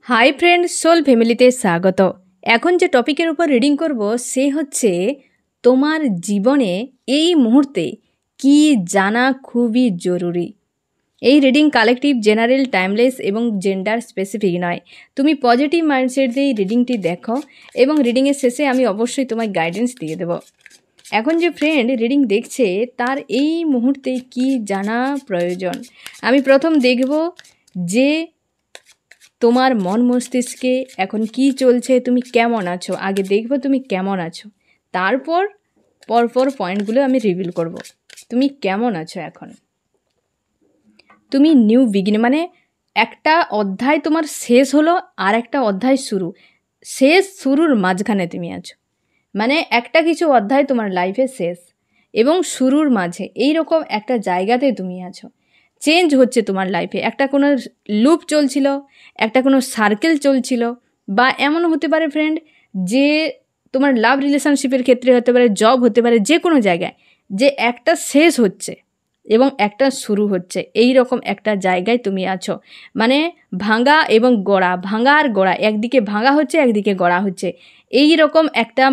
Hi friend, soul ফ্যামিলিতে স্বাগত। এখন যে টপিকের উপর রিডিং করব সে হচ্ছে তোমার জীবনে এই মুহূর্তে কি জানা খুবই জরুরি। এই রিডিং কালেকটিভ, জেনারেল, টাইমলেস এবং জেন্ডার স্পেসিফিক নয়। তুমি পজিটিভ মাইন্ডসেট দিয়ে এই রিডিংটি দেখো এবং রিডিংয়ের শেষে আমি অবশ্যই তোমায় গাইডেন্স দিয়ে দেবো। এখন যে ফ্রেন্ড রিডিং দেখছে তার এই মুহূর্তে কি জানা প্রয়োজন। আমি প্রথম দেখব যে তোমার মন মস্তিষ্কে এখন কি চলছে, তুমি কেমন আছো। আগে দেখবো তুমি কেমন আছো, তারপর পরপর পয়েন্টগুলো আমি রিভিল করব। তুমি কেমন আছো এখন। তুমি নিউ বিগিনিং, মানে একটা অধ্যায় তোমার শেষ হলো আর একটা অধ্যায় শুরু, শেষ শুরুর মাঝখানে তুমি আছো। মানে একটা কিছু অধ্যায় তোমার লাইফে শেষ এবং শুরুর মাঝে এই রকম একটা জায়গাতে তুমি আছো। চেঞ্জ হচ্ছে তোমার লাইফে, একটা কোনো লুপ চলছিল, একটা কোনো সার্কেল চলছিল, বা এমনও হতে পারে ফ্রেন্ড যে তোমার লাভ রিলেশনশিপের ক্ষেত্রে হতে পারে, জব হতে পারে, যে কোনো জায়গায় যে একটা শেষ হচ্ছে এবং একটা শুরু হচ্ছে, এই রকম একটা জায়গায় তুমি আছো। মানে ভাঙা এবং গড়া, ভাঙা আর গড়া, একদিকে ভাঙা হচ্ছে একদিকে গড়া হচ্ছে, এই রকম একটা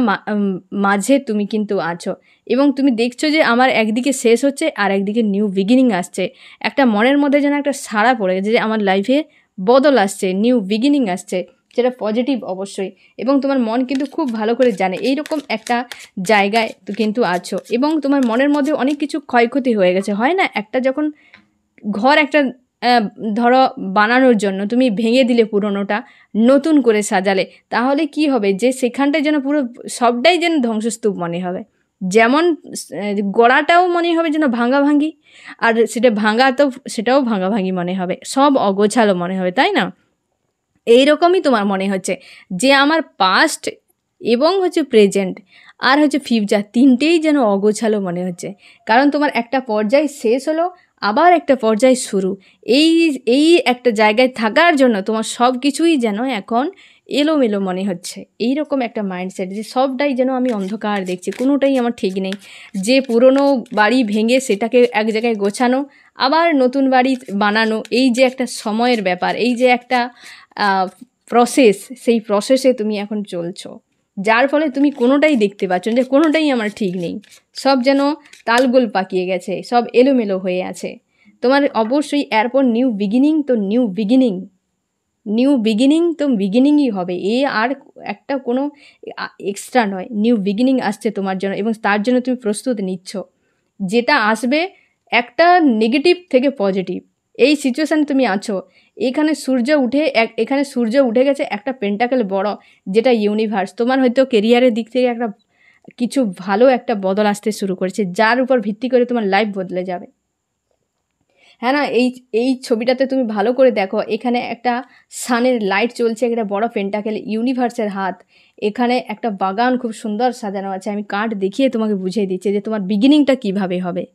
মাঝে তুমি কিন্তু আছো। এবং তুমি দেখছো যে আমার একদিকে শেষ হচ্ছে আর একদিকে নিউ বিগিনিং আসছে। একটা মনের মধ্যে যেন একটা সাড়া পড়ে গেছে যে আমার লাইফে বদল আসছে, নিউ বিগিনিং আসছে, যেটা পজিটিভ অবশ্যই। এবং তোমার মন কিন্তু খুব ভালো করে জানে এইরকম একটা জায়গায় তো কিন্তু আছো। এবং তোমার মনের মধ্যে অনেক কিছু ক্ষয়ক্ষতি হয়ে গেছে, হয় না? একটা যখন ঘর একটা ধরো বানানোর জন্য তুমি ভেঙে দিলে পুরোনোটা, নতুন করে সাজালে, তাহলে কি হবে যে সেখানটায় যেন পুরো সবটাই যেন ধ্বংসস্তূপ মনে হবে। যেমন গোড়াটাও মনে হবে যেন ভাঙাভাঙি, আর সেটা ভাঙা তো সেটাও ভাঙাভাঙি মনে হবে, সব অগোছালো মনে হবে, তাই না? এইরকমই তোমার মনে হচ্ছে যে আমার পাস্ট এবং হচ্ছে প্রেজেন্ট আর হচ্ছে ফিউচার তিনটেই যেন অগোছালো মনে হচ্ছে। কারণ তোমার একটা পর্যায় শেষ হলো, আবার একটা পর্যায় শুরু। এই এই একটা জায়গায় থাকার জন্য তোমার সব কিছুই যেন এখন এলোমেলো মনে হচ্ছে। এই রকম একটা মাইন্ডসেট যে সবটাই যেন আমি অন্ধকার দেখছি, কোনোটাই আমার ঠিক নেই। যে পুরনো বাড়ি ভেঙে সেটাকে এক জায়গায় গোছানো, আবার নতুন বাড়ি বানানো, এই যে একটা সময়ের ব্যাপার, এই যে একটা প্রসেস, সেই প্রসেসে তুমি এখন চলছো, যার ফলে তুমি কোনোটাই দেখতে পাচ্ছ যে কোনোটাই আমার ঠিক নেই। সব যেন তালগোল পাকিয়ে গেছে, সব এলোমেলো হয়ে আছে। তোমার অবশ্যই এরপর নিউ বিগিনিং, তো নিউ বিগিনিং, নিউ বিগিনিং তো বিগিনিংই হবে, এ আর একটা কোনো এক্সট্রা নয়। নিউ বিগিনিং আসছে তোমার জন্য এবং তার জন্য তুমি প্রস্তুত নিচ্ছ। যেটা আসবে একটা নেগেটিভ থেকে পজিটিভ, এই সিচুয়েশানে তুমি আছো। এখানে সূর্য উঠে গেছে একটা পেন্টাকেল বড়, যেটা ইউনিভার্স তোমার হয়তো কেরিয়ারের দিক থেকে একটা কিছু ভালো একটা বদল আসতে শুরু করেছে, যার উপর ভিত্তি করে তোমার লাইফ বদলে যাবে। হ্যাঁ না, এই ছবিটাতে তুমি ভালো করে দেখো, এখানে একটা সানের লাইট চলছে, একটা বড় পেন্টাকেল, ইউনিভার্সের হাত। এখানে একটা বাগান খুব সুন্দর সাজানো আছে। আমি কার্ড দেখিয়ে তোমাকে বুঝিয়ে দিচ্ছি যে তোমার বিগিনিংটা কিভাবে হবে।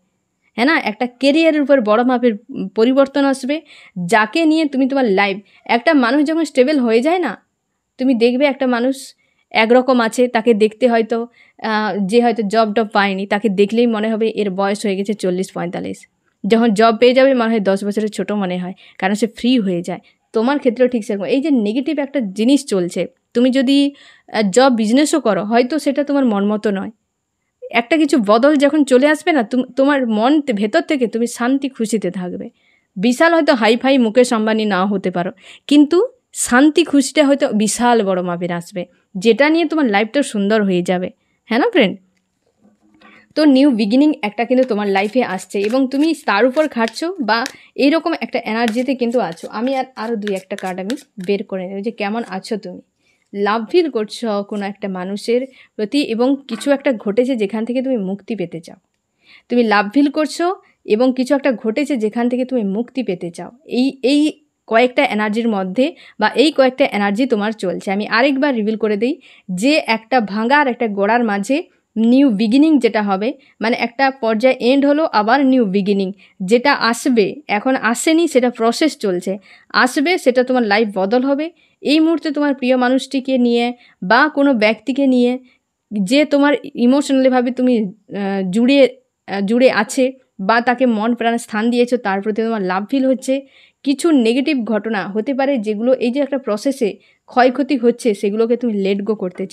হ্যাঁ না, একটা কেরিয়ারের উপর বড় মাপের পরিবর্তন আসবে, যাকে নিয়ে তুমি তোমার লাইফ, একটা মানুষ যখন স্টেবল হয়ে যায় না, তুমি দেখবে একটা মানুষ একরকম আছে, তাকে দেখতে হয়তো যে হয়তো জব পায়নি, তাকে দেখলেই মনে হবে এর বয়স হয়ে গেছে 40-45। যখন জব পেয়ে যাবে মনে হয় 10 বছরের ছোটো মনে হয়, কারণ সে ফ্রি হয়ে যায়। তোমার ক্ষেত্রেও ঠিক সেরকম। এই যে নেগেটিভ একটা জিনিস চলছে, তুমি যদি জব বিজনেসও করো, হয়তো সেটা তোমার মন মতো নয়। একটা কিছু বদল যখন চলে আসবে না, তোমার মন ভেতর থেকে তুমি শান্তি খুশিতে থাকবে। বিশাল হয়তো হাইফাই মুকেশ আম্বানি নাও হতে পারো, কিন্তু শান্তি খুশিটা হয়তো বিশাল বড় মাপের আসবে, যেটা নিয়ে তোমার লাইফটা সুন্দর হয়ে যাবে। হ্যাঁ না ফ্রেন্ড? তো নিউ বিগিনিং একটা কিন্তু তোমার লাইফে আসছে এবং তুমি তার উপর খাটছো, বা এইরকম একটা এনার্জিতে কিন্তু আছো। আমি আরও 2-1 কার্ড আমি বের করে নেব যে কেমন আছো তুমি। লাভ ফিল করছো কোনো একটা মানুষের প্রতি এবং কিছু একটা ঘটেছে যেখান থেকে তুমি মুক্তি পেতে চাও। তুমি লাভ ফিল করছো এবং কিছু একটা ঘটেছে যেখান থেকে তুমি মুক্তি পেতে চাও। এই কয়েকটা এনার্জির মধ্যে, বা এই কয়েকটা এনার্জি তোমার চলছে। আমি আরেকবার রিভিল করে দিই যে একটা ভাঙা আর একটা গোড়ার মাঝে নিউ বিগিনিং যেটা হবে, মানে একটা পর্যায়ে এন্ড হলো, আবার নিউ বিগিনিং যেটা আসবে, এখন আসেনি, সেটা প্রসেস চলছে, আসবে, সেটা তোমার লাইফ বদল হবে। এই মুহূর্তে তোমার প্রিয় মানুষটিকে নিয়ে বা কোনো ব্যক্তিকে নিয়ে যে তোমার ইমোশনালিভাবে তুমি জুড়ে আছে, বা তাকে মন প্রাণ স্থান দিয়েছো, তার প্রতি তোমার লাভ ফিল হচ্ছে, কিছু নেগেটিভ ঘটনা হতে পারে যেগুলো এই যে একটা প্রসেসে ক্ষয়ক্ষতি হচ্ছে সেগুলোকে তুমি লেট গো করতে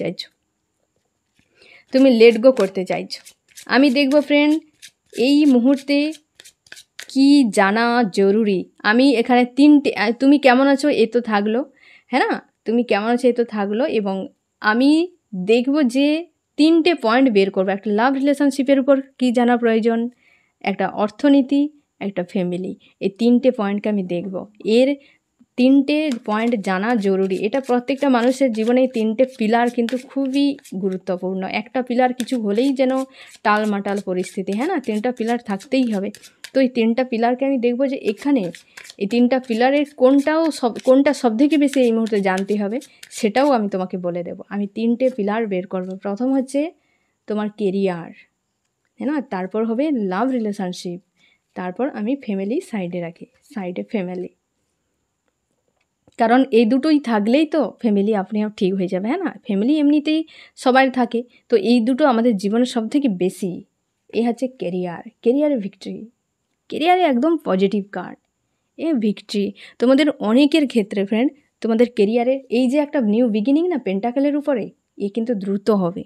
চাইছো, আমি দেখব ফ্রেন্ড এই মুহূর্তে কি জানা জরুরি। আমি এখানে 3টে তুমি কেমন আছো এ তো থাকলো, হ্যাঁ না, তুমি কেমন আছো এ তো থাকলো, এবং আমি দেখব যে 3টে পয়েন্ট বের করবো। একটা লাভ রিলেশনশিপের উপর কি জানা প্রয়োজন, একটা অর্থনীতি, একটা ফ্যামিলি, এই 3টে পয়েন্টকে আমি দেখব। এর 3টে পয়েন্ট জানা জরুরি। এটা প্রত্যেকটা মানুষের জীবনে এই 3টে পিলার কিন্তু খুবই গুরুত্বপূর্ণ। একটা পিলার কিছু হলেই যেন টালমাটাল পরিস্থিতি, হ্যাঁ না, 3টা পিলার থাকতেই হবে। তো এই 3টা পিলারকে আমি দেখব যে এখানে এই 3টা পিলারের কোনটা সবথেকে বেশি এই মুহূর্তে জানতে হবে সেটাও আমি তোমাকে বলে দেব। আমি 3টে পিলার বের করব। প্রথম হচ্ছে তোমার কেরিয়ার, হ্যাঁ না, তারপর হবে লাভ রিলেশনশিপ, তারপর আমি ফ্যামিলি সাইডে রাখি, সাইডে ফ্যামিলি, কারণ এই দুটোই থাকলেই তো ফ্যামিলি আপনি আপ ঠিক হয়ে যাবে, হ্যাঁ না। ফ্যামিলি এমনিতেই সবার থাকে, তো এই দুটো আমাদের জীবনের সবথেকে বেশি। এ হচ্ছে কেরিয়ারে ভিক্টরি, কেরিয়ারে একদম পজিটিভ কার্ড, এ ভিক্টরি তোমাদের অনেকের ক্ষেত্রে ফ্রেন্ড। তোমাদের কেরিয়ারে এই যে একটা নিউ বিগিনিং না পেন্টাকেলের উপরে, এ কিন্তু দ্রুত হবে,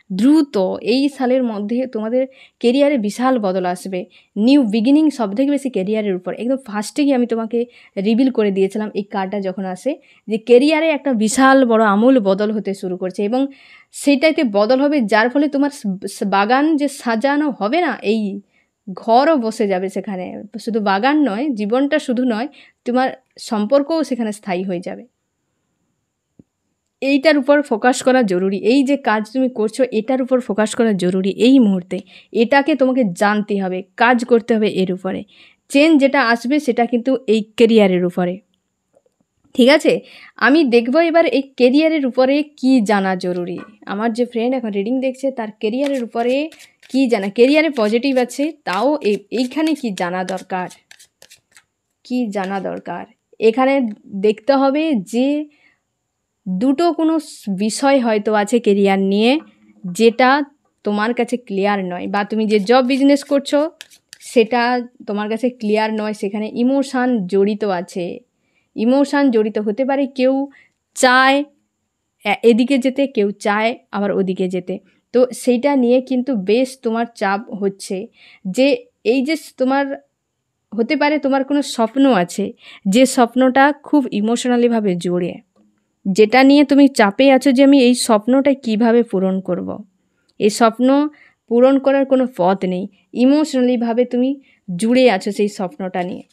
দ্রুত এই সালের মধ্যে তোমাদের কেরিয়ারে বিশাল বদল আসবে। নিউ বিগিনিং সবথেকে বেশি কেরিয়ারের উপর, একদম ফার্স্টেই আমি তোমাকে রিভিল করে দিয়েছিলাম এই কার্ডটা যখন আসে, যে কেরিয়ারে একটা বিশাল বড় আমূল বদল হতে শুরু করছে, এবং সেটাতে বদল হবে যার ফলে তোমার বাগান যে সাজানো হবে না, এই ঘরও বসে যাবে সেখানে। শুধু বাগান নয়, জীবনটা শুধু নয়, তোমার সম্পর্কও সেখানে স্থায়ী হয়ে যাবে। এইটার উপর ফোকাস করা জরুরি। এই যে কাজ তুমি করছো এটার উপর ফোকাস করা জরুরি এই মুহূর্তে। এটাকে তোমাকে জানতে হবে, কাজ করতে হবে এর উপরে। চেঞ্জ যেটা আসবে সেটা কিন্তু এই কেরিয়ারের উপরে, ঠিক আছে। আমি দেখব এবার এই কেরিয়ারের উপরে কি জানা জরুরি। আমার যে ফ্রেন্ড এখন রিডিং দেখছে তার কেরিয়ারের উপরে কি জানা, কেরিয়ারে পজিটিভ আছে তাও এইখানে কি জানা দরকার, কি জানা দরকার। এখানে দেখতে হবে যে দুটো কোনো বিষয় হয়তো আছে কেরিয়ার নিয়ে যেটা তোমার কাছে ক্লিয়ার নয়, বা তুমি যে জব বিজনেস করছো সেটা তোমার কাছে ক্লিয়ার নয়, সেখানে ইমোশান জড়িত আছে, ইমোশান জড়িত হতে পারে। কেউ চায় এদিকে যেতে, কেউ চায় আবার ওদিকে যেতে, তো সেইটা নিয়ে কিন্তু বেশ তোমার চাপ হচ্ছে। যে এই যে তোমার হতে পারে তোমার কোনো স্বপ্ন আছে, যে স্বপ্নটা খুব ইমোশনালিভাবে জড়ে, যেটা নিয়ে তুমি চাপে আছো যে আমি এই স্বপ্নটা কিভাবে পূরণ করব। এই স্বপ্ন পূরণ করার কোনো পথ নেই, ইমোশনালিভাবে তুমি জুড়ে আছো সেই স্বপ্নটা নিয়ে,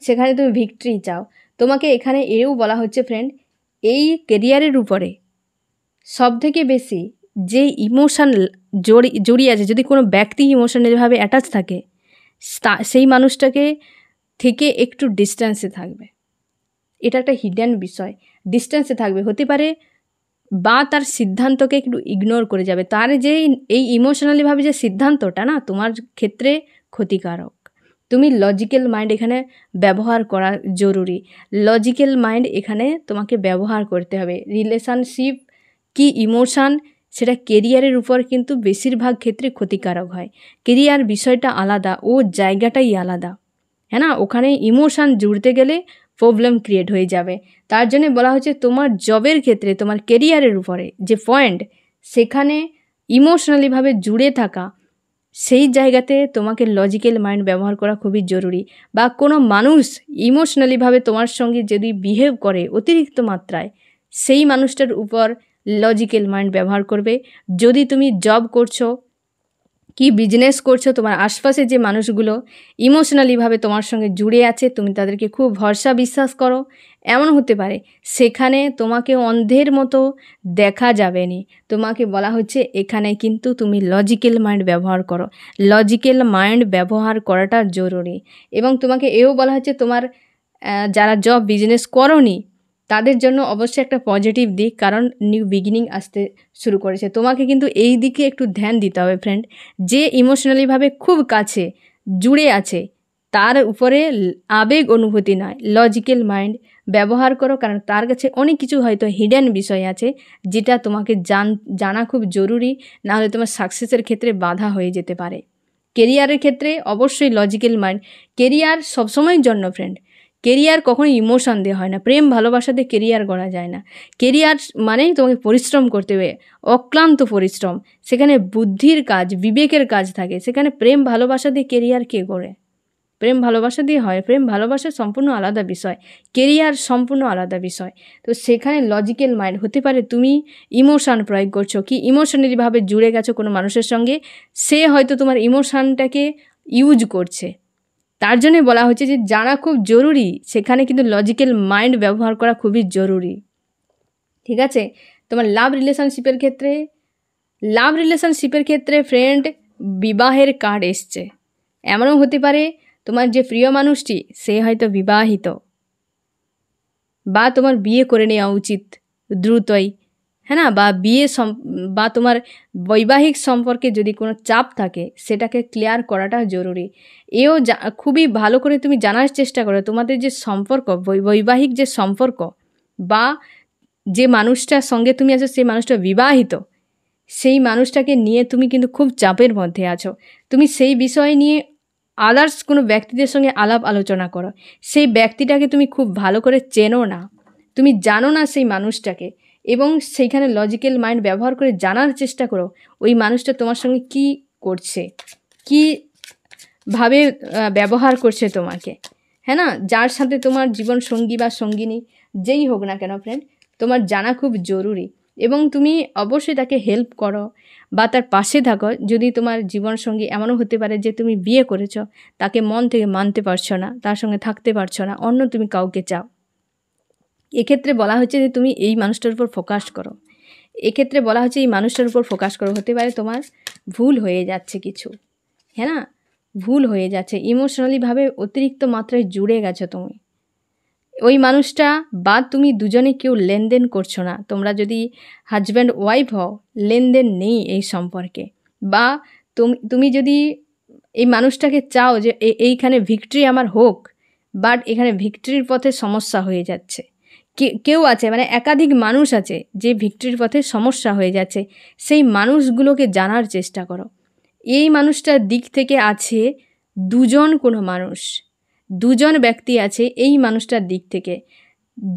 সেখানে তুমি ভিক্টরি চাও। তোমাকে এখানে এও বলা হচ্ছে ফ্রেন্ড, এই কেরিয়ারের উপরে সবথেকে বেশি যে ইমোশান জড়িয়ে আছে, যদি কোনো ব্যক্তি ইমোশনালিভাবে অ্যাটাচ থাকে সেই মানুষটাকে থেকে একটু ডিস্ট্যান্সে থাকবে। এটা একটা হিডেন বিষয়, ডিস্ট্যান্সে থাকবে, হতে পারে বা তার সিদ্ধান্তকে একটু ইগনোর করে যাবে। তার যে এই ইমোশনালিভাবে যে সিদ্ধান্তটা না তোমার ক্ষেত্রে ক্ষতিকারক। তুমি লজিক্যাল মাইন্ড এখানে ব্যবহার করা জরুরি, লজিক্যাল মাইন্ড এখানে তোমাকে ব্যবহার করতে হবে। রিলেশনশিপ কি ইমোশান সেটা কেরিয়ারের উপর কিন্তু বেশিরভাগ ক্ষেত্রে ক্ষতিকারক হয়। কেরিয়ার বিষয়টা আলাদা, ও জায়গাটাই আলাদা, হ্যাঁ না, ওখানে ইমোশান জুড়তে গেলে প্রবলেম ক্রিয়েট হয়ে যাবে। তার জন্য বলা হচ্ছে তোমার জবের ক্ষেত্রে তোমার কেরিয়ারের উপরে যে পয়েন্ট, সেখানে ইমোশনালিভাবে জুড়ে থাকা, সেই জায়গাতে তোমাকে লজিক্যাল মাইন্ড ব্যবহার করা খুবই জরুরি। বা কোনো মানুষ ইমোশনালিভাবে তোমার সঙ্গে যদি বিহেভ করে অতিরিক্ত মাত্রায়, সেই মানুষটার উপর লজিক্যাল মাইন্ড ব্যবহার করবে। যদি তুমি জব করছো কি বিজনেস করছো, তোমার আশপাশে যে মানুষগুলো ইমোশনালিভাবে তোমার সঙ্গে জুড়ে আছে, তুমি তাদেরকে খুব ভরসা বিশ্বাস করো, এমন হতে পারে সেখানে তোমাকে অন্ধের মতো দেখা যাবে না। তোমাকে বলা হচ্ছে এখানে কিন্তু তুমি লজিক্যাল মাইন্ড ব্যবহার করো, লজিক্যাল মাইন্ড ব্যবহার করাটা জরুরি। এবং তোমাকে এও বলা হচ্ছে তোমার যারা জব বিজনেস করোনি তাদের জন্য অবশ্যই একটা পজিটিভ দিক, কারণ নিউ বিগিনিং আসতে শুরু করেছে। তোমাকে কিন্তু এই দিকে একটু ধ্যান দিতে হবে ফ্রেন্ড। যে ইমোশনালিভাবে খুব কাছে জুড়ে আছে তার উপরে আবেগ অনুভূতি নয়, লজিক্যাল মাইন্ড ব্যবহার করো, কারণ তার কাছে অনেক কিছু হয়তো হিডেন বিষয় আছে যেটা তোমাকে জানা খুব জরুরি, নাহলে তোমার সাকসেসের ক্ষেত্রে বাধা হয়ে যেতে পারে। কেরিয়ারের ক্ষেত্রে অবশ্যই লজিক্যাল মাইন্ড। কেরিয়ার সবসময়ের জন্য ফ্রেন্ড, কেরিয়ার কখনো ইমোশন দিয়ে হয় না, প্রেম ভালোবাসা দিয়ে কেরিয়ার গড়া যায় না। কেরিয়ার মানেই তোমাকে পরিশ্রম করতে হবে, অক্লান্ত পরিশ্রম, সেখানে বুদ্ধির কাজ, বিবেকের কাজ থাকে। সেখানে প্রেম ভালোবাসা দিয়ে কেরিয়ার কে গড়ে? প্রেম ভালোবাসা দিয়ে হয়? প্রেম ভালোবাসা সম্পূর্ণ আলাদা বিষয়, কেরিয়ার সম্পূর্ণ আলাদা বিষয়। তো সেখানে লজিক্যাল মাইন্ড হতে পারে তুমি ইমোশান প্রয়োগ করছো, কি ইমোশনালিভাবে জুড়ে গেছো কোনো মানুষের সঙ্গে, সে হয়তো তোমার ইমোশানটাকে ইউজ করছে। তার জন্যে বলা হচ্ছে যে জানা খুব জরুরি, সেখানে কিন্তু লজিক্যাল মাইন্ড ব্যবহার করা খুবই জরুরি। ঠিক আছে? তোমার লাভ রিলেশনশিপের ক্ষেত্রে ফ্রেন্ড বিবাহের কার্ড এসছে। এমনও হতে পারে তোমার যে প্রিয় মানুষটি সে হয়তো বিবাহিত, বা তোমার বিয়ে করে নেওয়া উচিত দ্রুতই, হ্যাঁ না? বা তোমার বৈবাহিক সম্পর্কে যদি কোনো চাপ থাকে সেটাকে ক্লিয়ার করাটা জরুরি। খুবই ভালো করে তুমি জানার চেষ্টা করো তোমাদের যে সম্পর্ক, বৈবাহিক যে সম্পর্ক, বা যে মানুষটার সঙ্গে তুমি আছো সেই মানুষটা বিবাহিত, সেই মানুষটাকে নিয়ে তুমি কিন্তু খুব চাপের মধ্যে আছো। তুমি সেই বিষয় নিয়ে আদার্স কোনো ব্যক্তিদের সঙ্গে আলাপ আলোচনা করো। সেই ব্যক্তিটাকে তুমি খুব ভালো করে চেনো না, তুমি জানো না সেই মানুষটাকে, এবং সেইখানে লজিক্যাল মাইন্ড ব্যবহার করে জানার চেষ্টা করো ওই মানুষটা তোমার সঙ্গে কি করছে, কীভাবে ব্যবহার করছে তোমাকে, হ্যাঁ না? যার সাথে তোমার জীবন সঙ্গী বা সঙ্গিনী যেই হোক না কেন ফ্রেন্ড, তোমার জানা খুব জরুরি। এবং তুমি অবশ্যই তাকে হেল্প করো বা তার পাশে থাকো। যদি তোমার জীবনসঙ্গী এমনও হতে পারে যে তুমি বিয়ে করেছো, তাকে মন থেকে মানতে পারছো না, তার সঙ্গে থাকতে পারছো না, অন্য তুমি কাউকে চাও, এক্ষেত্রে বলা হচ্ছে যে তুমি এই মানুষটার উপর ফোকাস করো। এক্ষেত্রে বলা হচ্ছে এই মানুষটার উপর ফোকাস করো। হতে পারে তোমার ভুল হয়ে যাচ্ছে কিছু, হ্যাঁ না? ভুল হয়ে যাচ্ছে, ইমোশনালিভাবে অতিরিক্ত মাত্রায় জুড়ে গেছো তুমি ওই মানুষটা, বা তুমি দুজনে কেউ লেনদেন করছো না। তোমরা যদি হাজব্যান্ড ওয়াইফ হও, লেনদেন নেই এই সম্পর্কে, বা তুমি যদি এই মানুষটাকে চাও যে এইখানে ভিক্টরি আমার হোক, বাট এখানে ভিক্টরির পথে সমস্যা হয়ে যাচ্ছে। কেউ আছে, মানে একাধিক মানুষ আছে যে ভিক্টরির পথে সমস্যা হয়ে যাচ্ছে, সেই মানুষগুলোকে জানার চেষ্টা করো। এই মানুষটার দিক থেকে আছে দুজন ব্যক্তি আছে এই মানুষটার দিক থেকে,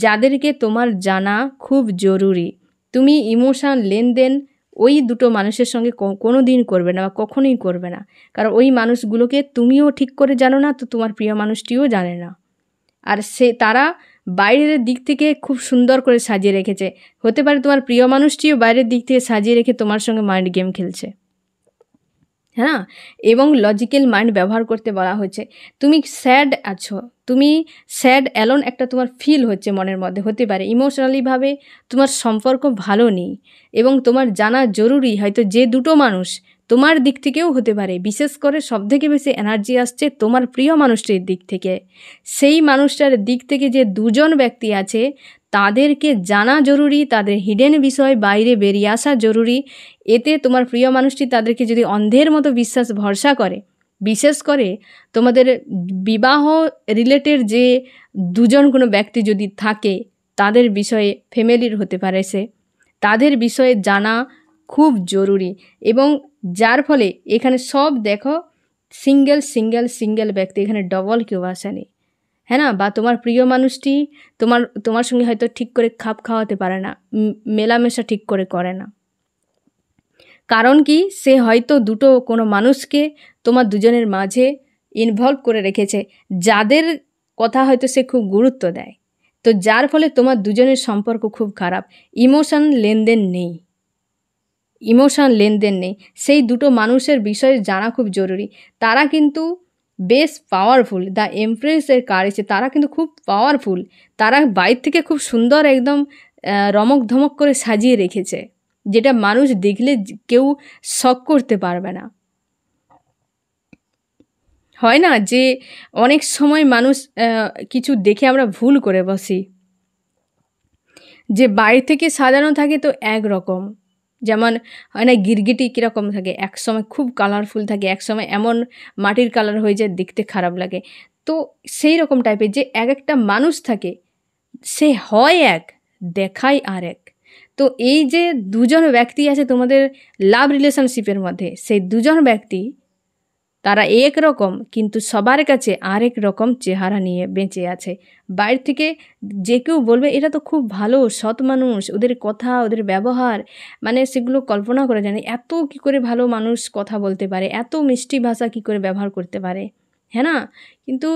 যাদেরকে তোমার জানা খুব জরুরি। তুমি ইমোশান লেনদেন ওই দুটো মানুষের সঙ্গে কোনো দিন করবে না, বা কখনোই করবে না, কারণ ওই মানুষগুলোকে তুমিও ঠিক করে জানো না, তো তোমার প্রিয় মানুষটিও জানে না। আর তারা বাইরের দিক থেকে খুব সুন্দর করে সাজিয়ে রেখেছে। হতে পারে তোমার প্রিয় মানুষটিও বাইরের দিক থেকে সাজিয়ে রেখে তোমার সঙ্গে মাইন্ড গেম খেলছে, হ্যাঁ। এবং লজিক্যাল মাইন্ড ব্যবহার করতে বলা হচ্ছে। তুমি স্যাড আছো, তুমি স্যাড অ্যালোন একটা তোমার ফিল হচ্ছে মনের মধ্যে, হতে পারে ইমোশনালিভাবে তোমার সম্পর্ক ভালো নেই, এবং তোমার জানা জরুরি হয়তো যে দুটো মানুষ তোমার দিক থেকেও হতে পারে, বিশেষ করে সবথেকে বেশি এনার্জি আসছে তোমার প্রিয় মানুষটির দিক থেকে। সেই মানুষটার দিক থেকে যে দুজন ব্যক্তি আছে তাদেরকে জানা জরুরি, তাদের হিডেন বিষয় বাইরে বেরিয়ে আসা জরুরি। এতে তোমার প্রিয় মানুষটি তাদেরকে যদি অন্ধের মতো বিশ্বাস ভরসা করে, বিশেষ করে তোমাদের বিবাহ রিলেটেড যে দুজন কোনো ব্যক্তি যদি থাকে, তাদের বিষয়ে ফ্যামিলির হতে পারে সে, তাদের বিষয়ে জানা খুব জরুরি। এবং যার ফলে এখানে সব দেখো সিঙ্গেল ব্যক্তি, এখানে ডবল কেউ আসেনি, হ্যাঁ না? বা তোমার প্রিয় মানুষটি তোমার সঙ্গে হয়তো ঠিক করে খাপ খাওয়াতে পারে না, মেলামেশা ঠিক করে না। কারণ কি, সে হয়তো কোনো মানুষকে তোমার দুজনের মাঝে ইনভলভ করে রেখেছে, যাদের কথা হয়তো সে খুব গুরুত্ব দেয়। তো যার ফলে তোমার দুজনের সম্পর্ক খুব খারাপ। ইমোশন লেনদেন নেই। সেই দুটো মানুষের বিষয়ে জানা খুব জরুরি। তারা কিন্তু বেশ পাওয়ারফুল। দ্য এমপ্রেসের কার্ড এসেছে, তারা কিন্তু খুব পাওয়ারফুল। তারা বাইরে থেকে খুব সুন্দর একদম রমক ধমক করে সাজিয়ে রেখেছে, যেটা মানুষ দেখলে কেউ শক করতে পারবে না। হয় না যে অনেক সময় মানুষ কিছু দেখে আমরা ভুল করে বসি, যে বাইরে থেকে সাজানো থাকে তো একরকম, যেমন হয় না গিরগিটি কীরকম থাকে, এক সময় খুব কালারফুল থাকে, এক সময় এমন মাটির কালার হয়ে যায় দেখতে খারাপ লাগে। তো সেই রকম টাইপের যে একটা মানুষ থাকে, সে হয় এক, দেখায় আর এক। তো এই যে দুজন ব্যক্তি আছে তোমাদের লাভ রিলেশনশিপের মধ্যে, সেই দুজন ব্যক্তি তারা একরকম, কিন্তু সবার কাছে আরেক রকম চেহারা নিয়ে বেঁচে আছে। বাইরে থেকে যে কেউ বলবে এরা তো খুব ভালো সৎ মানুষ, ওদের কথা ওদের ব্যবহার মানে সেগুলো কল্পনা করা যায় না। এত কী করে ভালো মানুষ কথা বলতে পারে, এত মিষ্টি ভাষা কী করে ব্যবহার করতে পারে, হ্যাঁ না? কিন্তু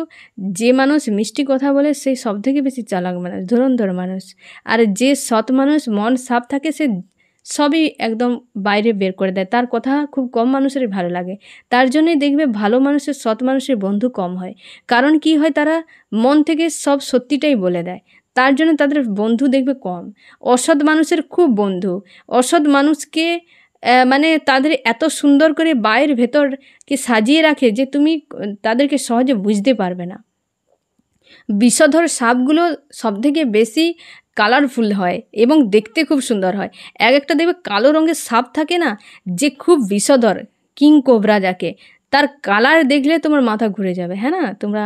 যে মানুষ মিষ্টি কথা বলে সেই সবথেকে বেশি চালাক মানুষ, ধুরন্ধর মানুষ। আর যে সৎ মানুষ মন সাফ থাকে সে সবই একদম বাইরে বের করে দেয়, তার কথা খুব কম মানুষেরই ভালো লাগে। তার জন্যই দেখবে ভালো মানুষের সৎ মানুষের বন্ধু কম হয়। কারণ কি হয়, তারা মন থেকে সব সত্যিটাই বলে দেয়, তার জন্য তাদের বন্ধু দেখবে কম। অসৎ মানুষের খুব বন্ধু। অসৎ মানুষকে মানে তাদের এত সুন্দর করে বাইরের ভেতরকে সাজিয়ে রাখে যে তুমি তাদেরকে সহজে বুঝতে পারবে না। বিষধর সাপগুলো সবথেকে বেশি কালারফুল হয় এবং দেখতে খুব সুন্দর হয়। এক একটা দেখবে কালো রঙের সাপ থাকে না, যে খুব বিষধর, কিং কোবরা যাকে, তার কালার দেখলে তোমার মাথা ঘুরে যাবে, হ্যাঁ না? তোমরা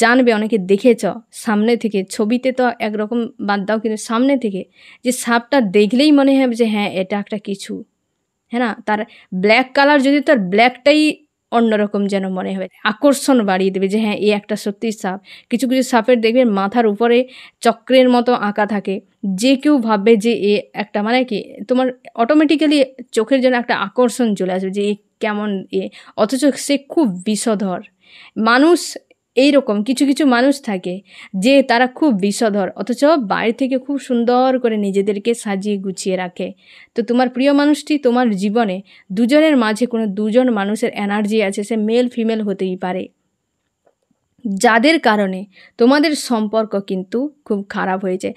জানবে, অনেকে দেখেছ সামনে থেকে, ছবিতে তো একরকম বাদ দাও, কিন্তু সামনে থেকে যে সাপটা দেখলেই মনে হবে যে হ্যাঁ এটা একটা কিছু, হ্যাঁ না? তার ব্ল্যাক কালার যদি, তার ব্ল্যাকটাই অন্যরকম যেন মনে হবে, আকর্ষণ বাড়িয়ে দেবে যে হ্যাঁ এ একটা সত্যিই সাপ। কিছু কিছু সাপের দেখবে মাথার উপরে চক্রের মতো আঁকা থাকে, যে কেউ ভাববে যে এ একটা মানে কি, তোমার অটোমেটিক্যালি চোখের জন্য একটা আকর্ষণ চলে আসবে যে এ কেমন এ, অথচ সে খুব বিষধর। মানুষ এইরকম কিছু কিছু মানুষ থাকে যে তারা খুব বিষধর, অথচ বাইরে থেকে খুব সুন্দর করে নিজেদেরকে সাজিয়ে গুছিয়ে রাখে। তো তোমার প্রিয় মানুষটি তোমার জীবনে, দুজনের মাঝে কোনো দুজন মানুষের এনার্জি আছে, সে মেল ফিমেল হতেই পারে, যাদের কারণে তোমাদের সম্পর্ক কিন্তু খুব খারাপ হয়েছে।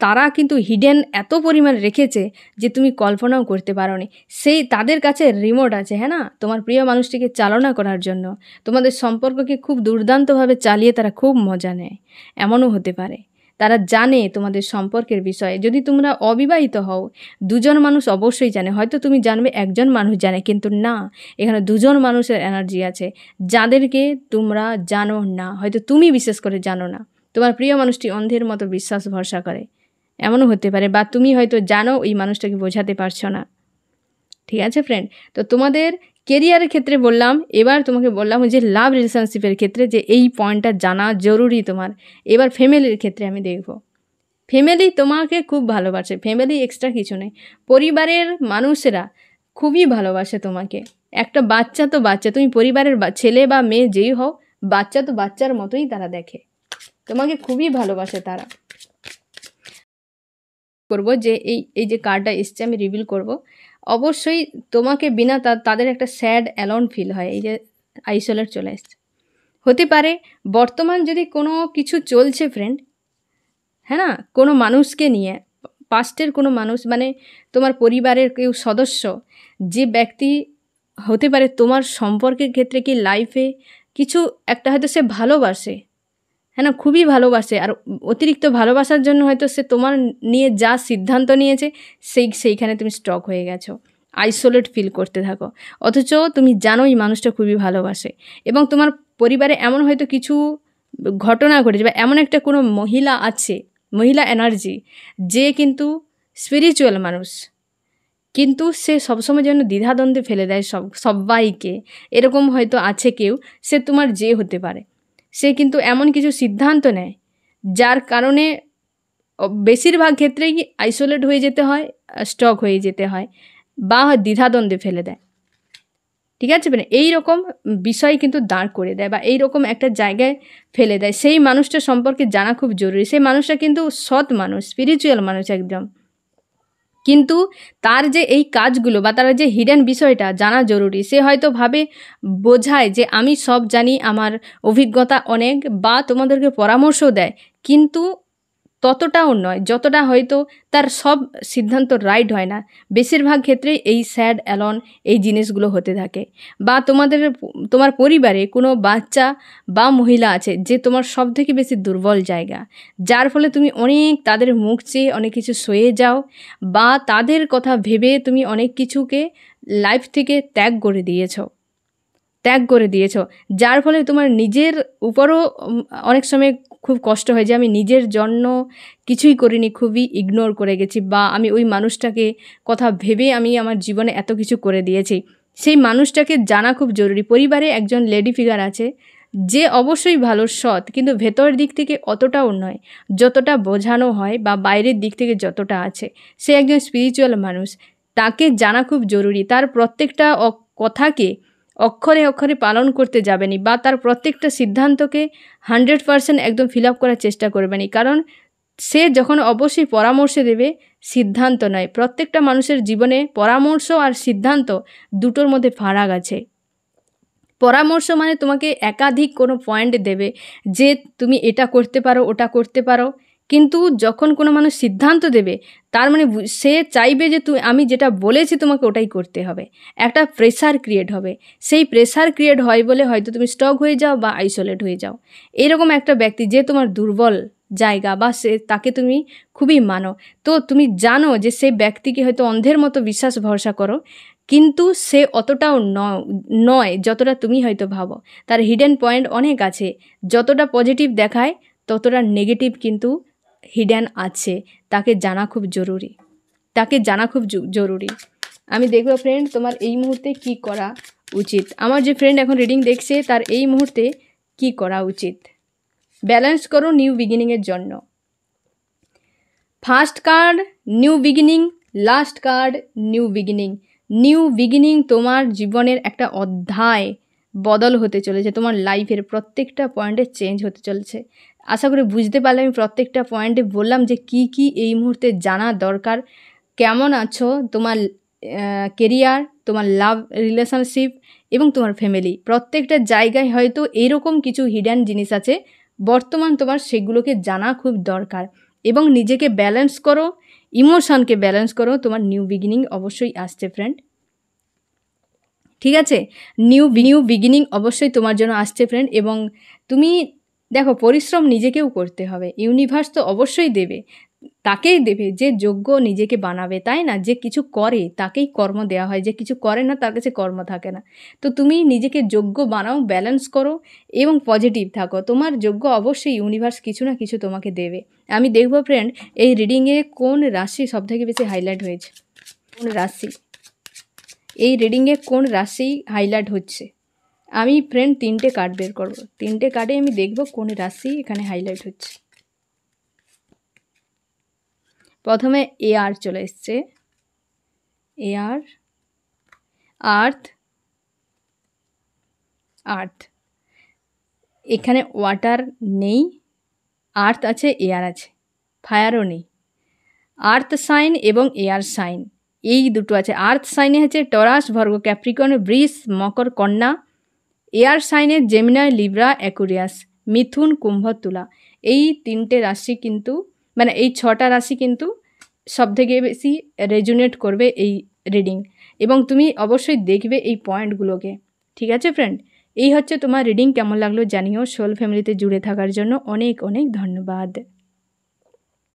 তারা কিন্তু হিডেন এত পরিমাণ রেখেছে যে তুমি কল্পনাও করতে পারো নি। সেই তাদের কাছে রিমোট আছে, হ্যাঁ না, তোমার প্রিয় মানুষটিকে চালনা করার জন্য। তোমাদের সম্পর্ককে খুব দুর্দান্তভাবে চালিয়ে তারা খুব মজা নেয়। এমনও হতে পারে তারা জানে তোমাদের সম্পর্কের বিষয়ে। যদি তোমরা অবিবাহিত হও, দুজন মানুষ অবশ্যই জানে। হয়তো তুমি জানবে একজন মানুষ জানে, কিন্তু না, এখানে দুজন মানুষের এনার্জি আছে যাদেরকে তোমরা জানো না, হয়তো তুমি বিশেষ করে জানো না। তোমার প্রিয় মানুষটি অন্ধের মতো বিশ্বাস ভরসা করে, এমনও হতে পারে। বা তুমি হয়তো জানো, এই মানুষটাকে বোঝাতে পারছো না। ঠিক আছে ফ্রেন্ড? তো তোমাদের কেরিয়ারের ক্ষেত্রে বললাম, এবার তোমাকে বললাম যে লাভ রিলেশনশিপের ক্ষেত্রে যে এই পয়েন্টটা জানা জরুরি তোমার। এবার ফ্যামিলির ক্ষেত্রে আমি দেখব। ফ্যামিলি তোমাকে খুব ভালোবাসে, ফ্যামিলি এক্সট্রা কিছু নেই। পরিবারের মানুষেরা খুবই ভালোবাসে তোমাকে। একটা বাচ্চা তো বাচ্চা, তুমি পরিবারের ছেলে বা মেয়ে যেই হও, বাচ্চা তো বাচ্চার মতোই তারা দেখে, তোমাকে খুবই ভালোবাসে তারা। করব যে এই যে কার্ডটা এসছে আমি রিভিল করব, অবশ্যই তোমাকে বিনা তাদের একটা স্যাড অ্যালোন ফিল হয়, এই যে আইসোলেট চলে এসছে। হতে পারে বর্তমান যদি কোনো কিছু চলছে ফ্রেন্ড, হ্যাঁ না, কোনো মানুষকে নিয়ে, পাস্টের কোনো মানুষ, মানে তোমার পরিবারের কেউ সদস্য, যে ব্যক্তি হতে পারে তোমার সম্পর্কের ক্ষেত্রে কি লাইফে কিছু একটা হয়তো সে ভালোবাসে, হ্যাঁ না, খুবই ভালোবাসে, আর অতিরিক্ত ভালোবাসার জন্য হয়তো সে তোমার নিয়ে যা সিদ্ধান্ত নিয়েছে সেইখানে তুমি স্টক হয়ে গেছো, আইসোলেট ফিল করতে থাকো। অথচ তুমি জানো এই মানুষটা খুবই ভালোবাসে, এবং তোমার পরিবারে এমন হয়তো কিছু ঘটনা ঘটেছে, বা এমন একটা কোনো মহিলা আছে, মহিলা এনার্জি, যে কিন্তু স্পিরিচুয়াল মানুষ, কিন্তু সে সবসময় যেন দ্বিধাদ্বন্দ্বে ফেলে দেয় সবাইকে। এরকম হয়তো আছে কেউ, সে তোমার যে হতে পারে, সে কিন্তু এমন কিছু সিদ্ধান্ত নেয় যার কারণে বেশিরভাগ ক্ষেত্রেই আইসোলেট হয়ে যেতে হয়, স্টক হয়ে যেতে হয়, বা দ্বিধাদ্বন্দ্বে ফেলে দেয়। ঠিক আছে, মানে এইরকম বিষয় কিন্তু দাঁড় করে দেয়, বা এইরকম একটা জায়গায় ফেলে দেয়। সেই মানুষটা সম্পর্কে জানা খুব জরুরি। সেই মানুষটা কিন্তু সৎ মানুষ, স্পিরিচুয়াল মানুষ একদম, কিন্তু তার যে এই কাজগুলো বা তার যে হিডেন বিষয়টা জানা জরুরি। সে হয়তো ভাবে, বোঝায় যে আমি সব জানি, আমার অভিজ্ঞতা অনেক, বা তোমাদেরকে পরামর্শ দেয়, কিন্তু ততটাও নয় যতটা হয়তো তার সব সিদ্ধান্ত রাইট হয় না। বেশিরভাগ ক্ষেত্রেই এই স্যাড অ্যালন এই জিনিসগুলো হতে থাকে। বা তোমার পরিবারে কোনো বাচ্চা বা মহিলা আছে যে তোমার সবথেকে বেশি দুর্বল জায়গা, যার ফলে তুমি অনেক তাদের মুখ চেয়ে অনেক কিছু সয়ে যাও, বা তাদের কথা ভেবে তুমি অনেক কিছুকে লাইফ থেকে ত্যাগ করে দিয়েছ, যার ফলে তোমার নিজের উপরও অনেক সময় খুব কষ্ট হয় যে আমি নিজের জন্য কিছুই করিনি, খুবই ইগনোর করে গেছি, বা আমি ওই মানুষটাকে কথা ভেবে আমি আমার জীবনে এত কিছু করে দিয়েছি। সেই মানুষটাকে জানা খুব জরুরি। পরিবারে একজন লেডি ফিগার আছে যে অবশ্যই ভালো, সৎ, কিন্তু ভেতরের দিক থেকে অতটাও নয় যতটা বোঝানো হয় বা বাইরের দিক থেকে যতটা আছে। সে একজন স্পিরিচুয়াল মানুষ, তাকে জানা খুব জরুরি। তার প্রত্যেকটা কথাকে অক্ষরে অক্ষরে পালন করতে যাবেনি, বা তার প্রত্যেকটা সিদ্ধান্তকে 100% একদম ফিল আপ করার চেষ্টা করবেনি। কারণ সে যখন অবশ্যই পরামর্শ দেবে, সিদ্ধান্ত নয়। প্রত্যেকটা মানুষের জীবনে পরামর্শ আর সিদ্ধান্ত দুটোর মধ্যে ফারাক আছে। পরামর্শ মানে তোমাকে একাধিক কোনো পয়েন্ট দেবে যে তুমি এটা করতে পারো, ওটা করতে পারো, কিন্তু যখন কোনো মানুষ সিদ্ধান্ত দেবে তার মানে সে চাইবে যে আমি যেটা বলেছি তোমাকে ওটাই করতে হবে। একটা প্রেশার ক্রিয়েট হবে। সেই প্রেশার ক্রিয়েট হয় বলে হয়তো তুমি স্টক হয়ে যাও বা আইসোলেট হয়ে যাও। এরকম একটা ব্যক্তি যে তোমার দুর্বল জায়গা বা সে তাকে তুমি খুবই মানো, তো তুমি জানো যে সেই ব্যক্তিকে হয়তো অন্ধের মতো বিশ্বাস ভরসা করো, কিন্তু সে অতটাও নয় যতটা তুমি হয়তো ভাবো। তার হিডেন পয়েন্ট অনেক আছে। যতটা পজিটিভ দেখায় ততটা নেগেটিভ কিন্তু হিডেন আছে। তাকে জানা খুব জরুরি, তাকে জানা খুব জরুরি। আমি দেখবো ফ্রেন্ড তোমার এই মুহূর্তে কি করা উচিত। আমার যে ফ্রেন্ড এখন রিডিং দেখছে তার এই মুহূর্তে কি করা উচিত। ব্যালেন্স করো নিউ বিগিনিংয়ের জন্য। First card new beginning, last card new beginning. New beginning তোমার জীবনের একটা অধ্যায় বদল হতে চলেছে। তোমার লাইফের প্রত্যেকটা পয়েন্টে চেঞ্জ হতে চলেছে। আশা করি বুঝতে পারলে আমি প্রত্যেকটা পয়েন্টে বললাম যে কি কি এই মুহূর্তে জানা দরকার। কেমন আছো, তোমার কেরিয়ার, তোমার লাভ রিলেশনশিপ এবং তোমার ফ্যামিলি, প্রত্যেকটা জায়গায় হয়তো এরকম কিছু হিডেন জিনিস আছে। বর্তমান তোমার সেগুলোকে জানা খুব দরকার এবং নিজেকে ব্যালেন্স করো, ইমোশনকে ব্যালেন্স করো। তোমার নিউ বিগিনিং অবশ্যই আসছে ফ্রেন্ড, ঠিক আছে? নিউ বিগিনিং অবশ্যই তোমার জন্য আসছে ফ্রেন্ড। এবং তুমি দেখো, পরিশ্রম নিজেকেও করতে হবে। ইউনিভার্স তো অবশ্যই দেবে, তাকেই দেবে যে যোগ্য নিজেকে বানাবে, তাই না? যে কিছু করে তাকেই কর্ম দেওয়া হয়, যে কিছু করে না তার কাছে কর্ম থাকে না। তো তুমি নিজেকে যোগ্য বানাও, ব্যালেন্স করো এবং পজিটিভ থাকো। তোমার যোগ্য অবশ্যই ইউনিভার্স কিছু না কিছু তোমাকে দেবে। আমি দেখবো ফ্রেন্ড এই রিডিংয়ে কোন রাশি সবথেকে বেশি হাইলাইট হয়েছে, কোন রাশি এই রিডিংয়ে কোন রাশি হাইলাইট হচ্ছে। আমি ফ্রেন্ড 3টে কার্ড বের করব। 3টে কার্ডে আমি দেখব কোন রাশি এখানে হাইলাইট হচ্ছে। প্রথমে এয়ার চলে এসছে, এয়ার, আর্থ, আর্থ। এখানে ওয়াটার নেই, আর্থ আছে, এয়ার আছে, ফায়ারও নেই। আর্থ সাইন এবং এয়ার সাইন এই দুটো আছে। আর্থ সাইনে হচ্ছে টরাস, ভার্গো, ক্যাপ্রিকর্ন, বৃষ, মকর, কন্যা। এয়ার সাইনে জেমিনাই, লিব্রা, অ্যাকুরিয়াস, মিথুন, কুম্ভ, তুলা। এই 3টে রাশি কিন্তু মানে এই 6টা রাশি কিন্তু সবথেকে বেশি রেজুনেট করবে এই রিডিং, এবং তুমি অবশ্যই দেখবে এই পয়েন্টগুলোকে, ঠিক আছে ফ্রেন্ড? এই হচ্ছে তোমার রিডিং। কেমন লাগলো জানিও। সোল ফ্যামিলিতে জুড়ে থাকার জন্য অনেক অনেক ধন্যবাদ।